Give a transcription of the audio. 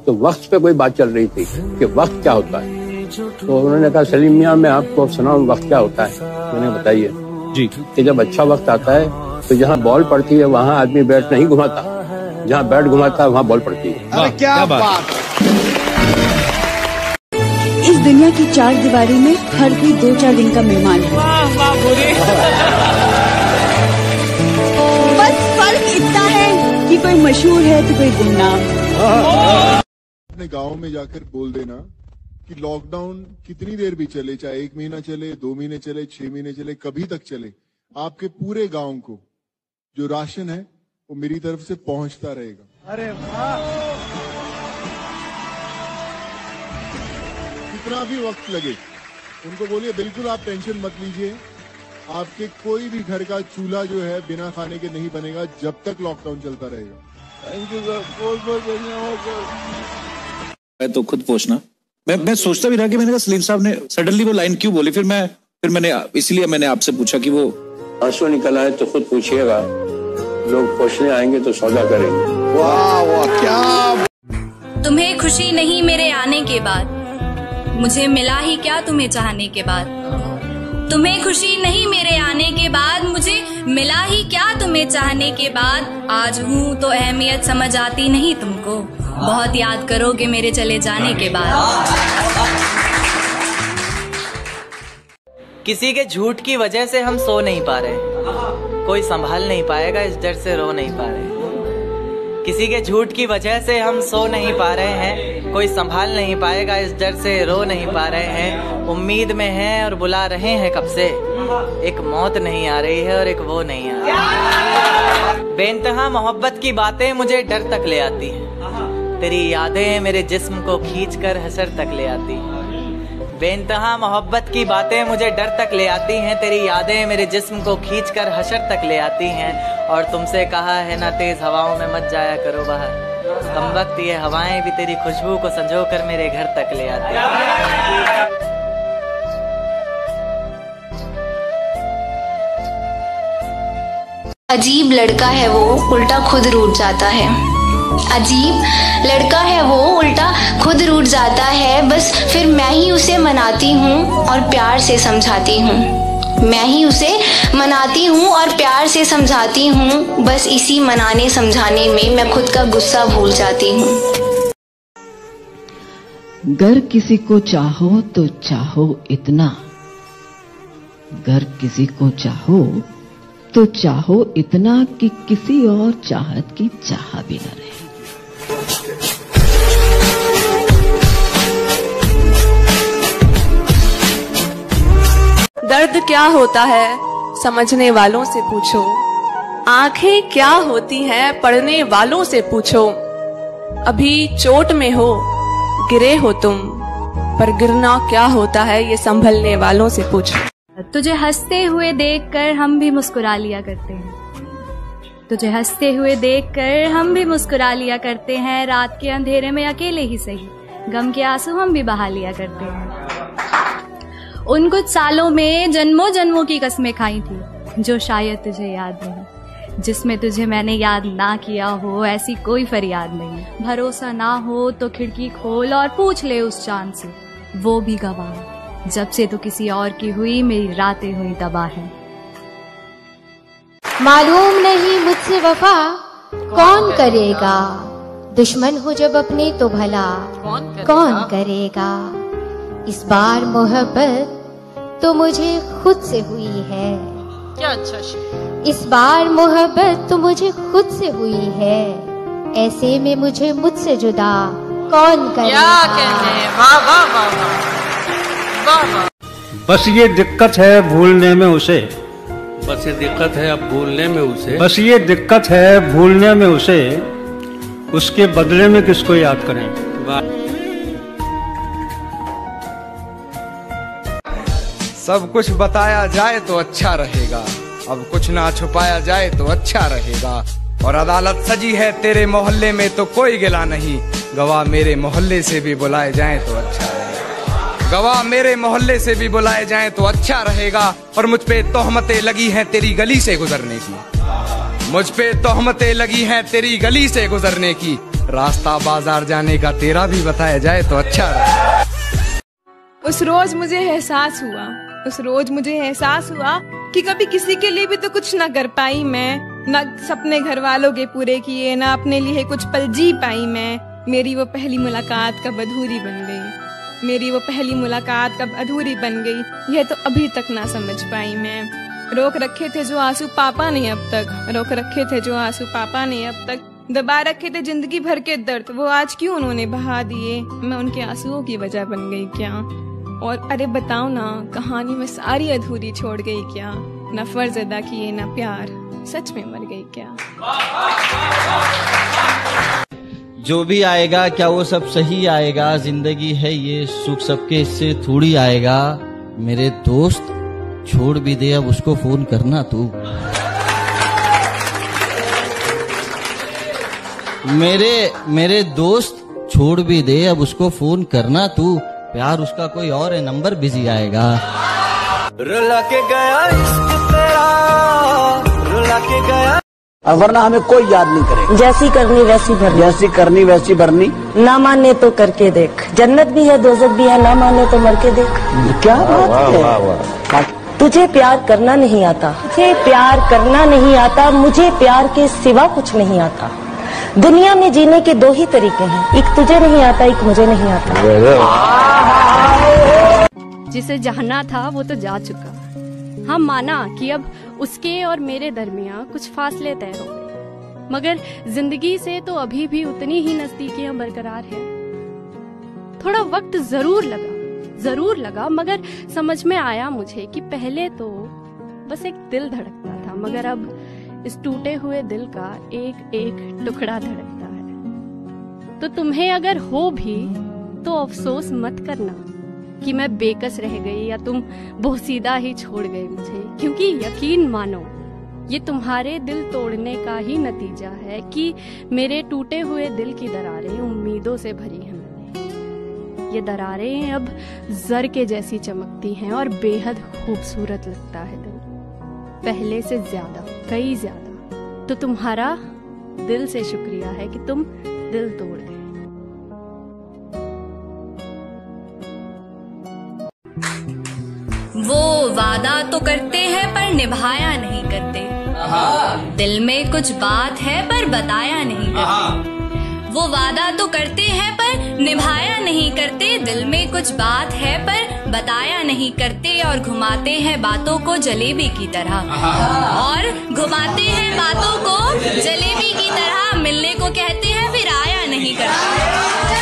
तो वक्त पे कोई बात चल रही थी कि वक्त क्या होता है, तो उन्होंने कहा सलीम मियां मैं आपको सुनाऊं वक्त क्या होता है। मैंने बताइए जी कि जब अच्छा वक्त आता है तो जहाँ बॉल पड़ती है वहाँ आदमी बैट नहीं घुमाता, जहाँ बैट घुमाता है वहाँ बॉल पड़ती है। अरे क्या बात। इस दुनिया की चार दीवारी में हर कोई 2-4 दिन का मेहमान है। बस फर्क इतना है कि कोई मशहूर है तो कोई गुमनाम। अपने गांव में जाकर बोल देना कि लॉकडाउन कितनी देर भी चले, चाहे 1 महीना चले, 2 महीने चले, 6 महीने चले, कभी तक चले, आपके पूरे गांव को जो राशन है वो मेरी तरफ से पहुंचता रहेगा। अरे वाह। कितना भी वक्त लगे उनको बोलिए बिल्कुल आप टेंशन मत लीजिए, आपके कोई भी घर का चूल्हा जो है बिना खाने के नहीं बनेगा जब तक लॉकडाउन चलता रहेगा। थैंक यू सर, बहुत बहुत धन्यवाद सर। मैं तो खुद पूछना मैं सोचता भी रहा कि मैंने कहा सलीम साहब ने सडनली वो लाइन क्यों बोली, फिर मैंने इसलिए मैंने आपसे पूछा कि वो आंसू निकल आए तो खुद पूछिएगा, लोग पूछने आएंगे तो सौदा करेंगे। वाह वाह क्या। तुम्हें खुशी नहीं मेरे आने के बाद, मुझे मिला ही क्या तुम्हें चाहने के बाद। तुम्हें खुशी नहीं मेरे आने के बाद, मुझे मिला ही क्या तुम्हें चाहने के बाद। आज हूँ तो अहमियत समझ आती नहीं तुमको, बहुत याद करोगे मेरे चले जाने के बाद। किसी के झूठ की वजह से हम सो नहीं पा रहे, कोई संभाल नहीं पाएगा इस डर से रो नहीं पा रहे। किसी के झूठ की वजह से हम सो नहीं पा रहे हैं, कोई संभाल नहीं पाएगा इस डर से रो नहीं पा रहे हैं। उम्मीद में हैं और बुला रहे हैं कब से, एक मौत नहीं आ रही है और एक वो नहीं आ रही। बेइंतहा मोहब्बत की बातें मुझे डर तक ले आती हैं, तेरी यादें मेरे जिस्म को खींच कर हशर तक ले आती हैं। बेइंतहा मोहब्बत की बातें मुझे डर तक ले आती हैं, तेरी यादें मेरे जिस्म को खींच कर हशर तक ले आती हैं। और तुमसे कहा है ना तेज हवाओं में मत जाया करो बाहर, कमबख्त ये हवाएं भी तेरी खुशबू को संजो कर मेरे घर तक ले आती हैं। अजीब लड़का है वो, उल्टा खुद रूठ जाता है। अजीब लड़का है वो, उल्टा खुद रूठ जाता है। बस फिर मैं ही उसे मनाती हूँ और प्यार से समझाती हूँ। मैं ही उसे मनाती हूँ और प्यार से समझाती हूँ। बस इसी मनाने समझाने में मैं खुद का गुस्सा भूल जाती हूँ। गर किसी को चाहो तो चाहो इतना, गर किसी को चाहो तो चाहो इतना कि किसी और चाहत की चाह भी न रहे। दर्द क्या होता है समझने वालों से पूछो, आंखें क्या होती हैं पढ़ने वालों से पूछो। अभी चोट में हो गिरे हो तुम, पर गिरना क्या होता है ये संभलने वालों से पूछो। तुझे हंसते हुए देखकर हम भी मुस्कुरा लिया करते हैं, तुझे हंसते हुए देखकर हम भी मुस्कुरा लिया करते हैं। रात के अंधेरे में अकेले ही सही गम के आंसू हम भी बहा लिया करते हैं। उन कुछ सालों में जन्मों जन्मों की कस्में खाई थी जो शायद तुझे याद नहीं, जिसमें तुझे मैंने याद ना किया हो ऐसी कोई फरियाद नहीं। भरोसा ना हो तो खिड़की खोल और पूछ ले उस चांद से, वो भी गवाह जब से तो किसी और की हुई मेरी रातें हुई तबाह है। मालूम नहीं मुझसे वफा कौन करेगा, दुश्मन हो जब अपने तो भला कौन करेगा। इस बार मोहब्बत तो मुझे खुद से हुई है, क्या अच्छा शेर। इस बार मोहब्बत तो मुझे खुद से हुई है, ऐसे में मुझे मुझसे जुदा कौन करेगा। क्या कहते हैं, वाह वाह वाह वाह वाह। बस ये दिक्कत है भूलने में उसे, बस ये दिक्कत है अब भूलने में उसे, बस ये दिक्कत है भूलने में उसे, उसके बदले में किसको याद करें। सब कुछ बताया जाए तो अच्छा रहेगा, अब कुछ ना छुपाया जाए तो अच्छा रहेगा। और अदालत सजी है तेरे मोहल्ले में तो कोई गिला नहीं, गवाह मेरे मोहल्ले से भी बुलाए जाएं तो अच्छा रहेगा। गवाह मेरे मोहल्ले से भी बुलाए जाएं तो अच्छा रहेगा। और मुझ पे तोहमतें लगी हैं तेरी गली से गुजरने की, मुझ पे तोहमतें लगी हैं तेरी गली से गुजरने की। रास्ता बाजार जाने का तेरा भी बताया जाए तो अच्छा रहेगा। उस रोज मुझे एहसास हुआ कि कभी किसी के लिए भी तो कुछ ना कर पाई मैं, ना सपने घर वालों के पूरे किए, ना अपने लिए कुछ पल जी पाई मैं। मेरी वो पहली मुलाकात कब अधूरी बन गई, यह तो अभी तक ना समझ पाई मैं। रोक रखे थे जो आंसू पापा ने अब तक, दबा रखे थे जिंदगी भर के दर्द, वो आज क्यों उन्होंने बहा दिए। मैं उनके आंसुओं की वजह बन गई क्या? और अरे बताओ ना, कहानी में सारी अधूरी छोड़ गई क्या? न फर्ज अदा किए न प्यार, सच में मर गई क्या? जो भी आएगा क्या वो सब सही आएगा, जिंदगी है ये सुख सबके इससे थोड़ी आएगा। मेरे दोस्त छोड़ भी दे अब उसको फोन करना तू। मेरे दोस्त छोड़ भी दे अब उसको फोन करना तू, प्यार उसका कोई और है नंबर बिजी आएगा। रुला के गया इश्क तेरा, रुला के गया, और वरना हमें कोई याद नहीं करे। जैसी करनी वैसी भरनी, ना माने तो करके देख, जन्नत भी है दोज़ख भी है, ना माने तो मर के देख। क्या बात है? तुझे प्यार करना नहीं आता, मुझे प्यार के सिवा कुछ नहीं आता। दुनिया में जीने के दो ही तरीके हैं, एक तुझे नहीं आता, एक मुझे नहीं आता। जिसे जाना था वो तो जा चुका। हम माना कि अब उसके और मेरे दरमियां कुछ फासले तय हो गए, मगर जिंदगी से तो अभी भी उतनी ही नजदीकियां बरकरार हैं। थोड़ा वक्त जरूर लगा, मगर समझ में आया मुझे कि पहले तो बस एक दिल धड़कता था, मगर अब इस टूटे हुए दिल का एक एक टुकड़ा धड़कता है। तो तुम्हें अगर हो भी तो अफसोस मत करना कि मैं बेकस रह गई या तुम बोसीदा ही छोड़ गए मुझे, क्योंकि यकीन मानो ये तुम्हारे दिल तोड़ने का ही नतीजा है कि मेरे टूटे हुए दिल की दरारें उम्मीदों से भरी हैं। ये दरारें अब जर के जैसी चमकती हैं और बेहद खूबसूरत लगता है दिल, पहले से ज्यादा, कई ज्यादा। तो तुम्हारा दिल से शुक्रिया है कि तुम दिल तोड़ गए। वो वादा तो करते हैं पर निभाया नहीं करते, दिल में कुछ बात है पर बताया नहीं करते। वो वादा तो करते हैं पर निभाया नहीं करते, दिल में कुछ बात है पर बताया नहीं करते, और घुमाते हैं बातों को जलेबी की तरह, मिलने को कहते हैं फिर आया नहीं करते।